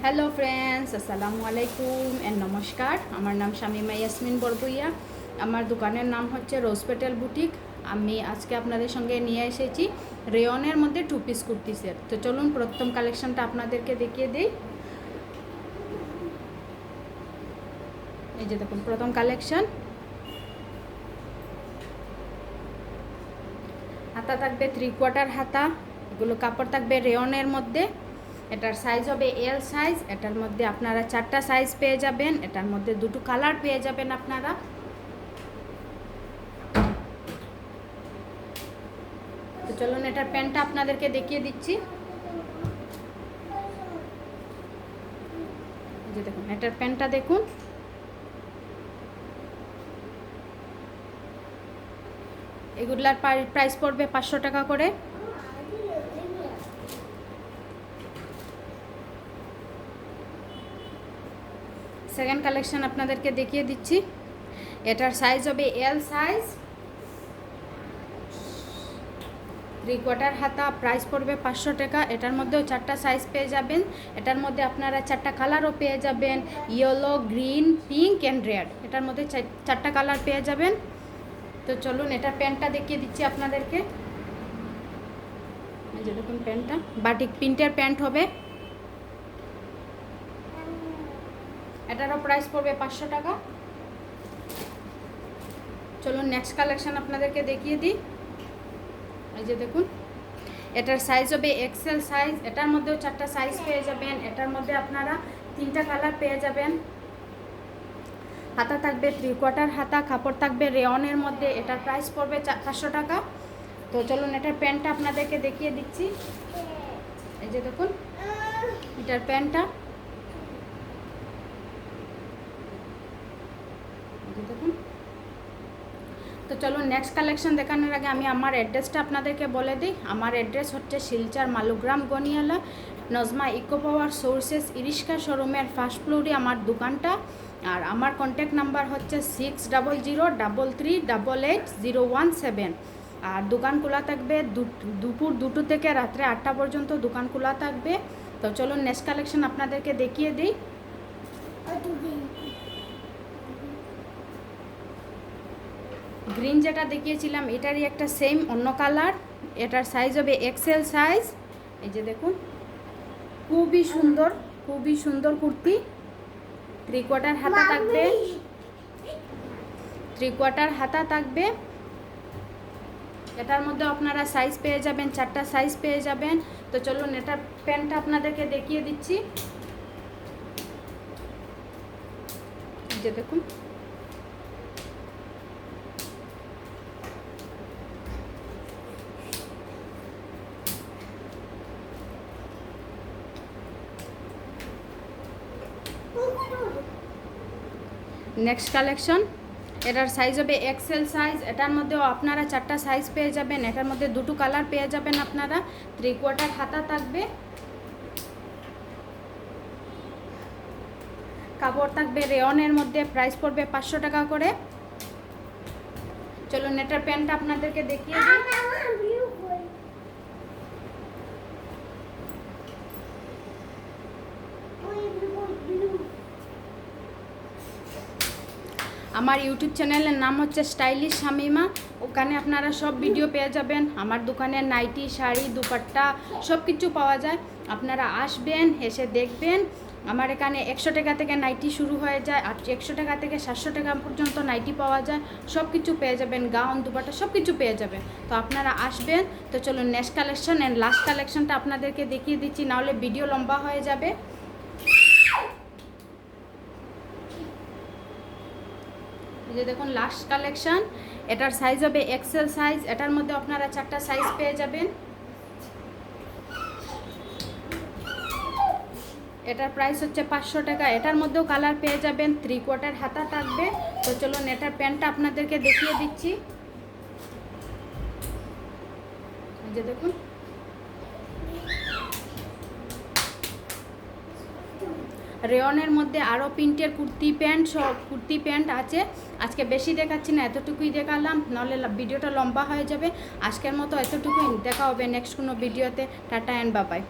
Hello friends, আসসালামু আলাইকুম and নমস্কার। আমার নাম শামিমা ইয়াসমিন বরগুইয়া। আমার দোকানের নাম হচ্ছে রোজ পেটেল বুটিক। আমি আজকে আপনাদের সঙ্গে নিয়ে এসেছি রেয়নের মধ্যে 2 পিস কুর্তি সেট। তো চলুন প্রথম কালেকশনটা আপনাদেরকে দেখিয়ে দিই। এই যে দেখুন প্রথম কালেকশন। হাতা থাকবে 3/4 হাতা। এগুলো কাপড় থাকবে রেয়নের মধ্যে। এটার সাইজ হবে এল সাইজ। এটার মধ্যে আপনারা 4টা সাইজ পেয়ে যাবেন। এটার মধ্যে 2টো কালার পেয়ে যাবেন আপনারা। তো চলুন এটার প্যান্টটা আপনাদেরকে দেখিয়ে দিচ্ছি। এই যে দেখুন এটার প্যান্টটা দেখুন। এগুলার প্রাইস পড়বে 500 টাকা করে। সেকেন্ড কালেকশন আপনাদেরকে দেখিয়ে দিচ্ছি। এটার সাইজ হবে এল সাইজ, 3/4 হাতা। প্রাইস পড়বে 500 টাকা। এটার মধ্যেও 4টা সাইজ পেয়ে যাবেন। এটার মধ্যে আপনারা 4টা কালারও পেয়ে যাবেন, yellow, green, pink and red. এটার মধ্যে 4টা কালার পেয়ে যাবেন। তো চলুন এটার প্যান্টটা দেখিয়ে দিচ্ছি আপনাদেরকে। এই যে দেখুন প্যান্টটা বাটিক প্রিন্টের প্যান্ট হবে। এটারও প্রাইস পড়বে 500 টাকা। চলুন নেক্সট কালেকশন আপনাদেরকে দেখিয়ে দিই। এই যে দেখুন এটার সাইজ হবে এক্সেল সাইজ। এটার মধ্যেও 4টা সাইজ পেয়ে যাবেন। এটার মধ্যে আপনারা 3টা কালার পেয়ে যাবেন। হাতা থাকবে 3/4 হাতা, কাপড় থাকবে রেয়নের মধ্যে। এটার প্রাইস পড়বে 500 টাকা। তো চলুন এটার প্যান্টটা আপনাদেরকে দেখিয়ে দিচ্ছি। এই যে দেখুন এটার প্যান্টটা। দেখুন। তো চলুন নেক্সট কালেকশন দেখানোর আগে আমি আমার অ্যাড্রেসটা আপনাদেরকে বলে দিই। আমার অ্যাড্রেস হচ্ছে শিলচর মালুগ্রাম গনিয়ালা, নজমা ইকো পাওয়ার সোর্সেস ইরিশকা শোরুমের ফার্স্ট ফ্লোরে আমার দোকানটা। আর আমার কন্ট্যাক্ট নাম্বার হচ্ছে 6003338017। আর দোকান খোলা থাকবে দুপুর 2টো থেকে রাত্রে 8টা পর্যন্ত দোকান খোলা থাকবে। তো চলুন নেক্সট কালেকশন আপনাদেরকে দেখিয়ে দিই। গ্রিন যেটা দেখিয়েছিলাম এটারই একটা সেম অন্য কালার। এটার সাইজ হবে এক্সেল সাইজ। এই যে দেখুন খুবই সুন্দর কুর্তি। 3/4 হাতা থাকবে, 3/4 হাতা থাকবে। এটার মধ্যে আপনারা সাইজ পেয়ে যাবেন, 4টা সাইজ পেয়ে যাবেন। তো চলুন এটার প্যান্টটা আপনাদেরকে দেখিয়ে দিচ্ছি। এই যে দেখুন নেক্সট কালেকশন। এটার সাইজ হবে এক্সেল সাইজ। এটার মধ্যেও আপনারা 4টা সাইজ পেয়ে যাবেন। এটার মধ্যে 2টো কালার পেয়ে যাবেন আপনারা। 3/4 হাতা থাকবে, কাপড় থাকবে রেয়নের মধ্যে। প্রাইস পড়বে 500 টাকা করে। চলুন এটার প্যান্টটা আপনাদেরকে দেখিয়ে দিই। আমার ইউটিউব চ্যানেলের নাম হচ্ছে স্টাইলিশ শামিমা। ওখানে আপনারা সব ভিডিও পেয়ে যাবেন। আমার দোকানে নাইটি, শাড়ি, দুপাট্টা সব কিছু পাওয়া যায়। আপনারা আসবেন, এসে দেখবেন। আমার এখানে 100 টাকা থেকে নাইটি শুরু হয়ে যায়, আর 100 টাকা থেকে 700 টাকা পর্যন্ত নাইটি পাওয়া যায়। সব কিছু পেয়ে যাবেন, গাউন, দুপাট্টা সব কিছু পেয়ে যাবেন। তো আপনারা আসবেন। তো চলুন নেক্সট কালেকশন অ্যান্ড লাস্ট কালেকশনটা আপনাদেরকে দেখিয়ে দিচ্ছি, নাহলে ভিডিও লম্বা হয়ে যাবে। যে দেখুন লাস্ট কালেকশন। এটার সাইজ হবে এক্সেল সাইজ। এটার মধ্যে আপনারা 4টা সাইজ পেয়ে যাবেন। এটার প্রাইস হচ্ছে 500 টাকা। এটার মধ্যেও কালার পেয়ে যাবেন, 3/4 হাতা থাকবে। তো চলুন এটার প্যান্টটা আপনাদেরকে দেখিয়ে দিচ্ছি। এই যে দেখুন রেয়নের মধ্যে আরও প্রিন্টের কুর্তি প্যান্ট আছে। আজকে বেশি দেখাচ্ছি না, এতটুকুই দেখালাম, নাহলে ভিডিওটা লম্বা হয়ে যাবে। আজকের মতো এতটুকুই। দেখা হবে নেক্সট কোনো ভিডিওতে। Tata and bye bye.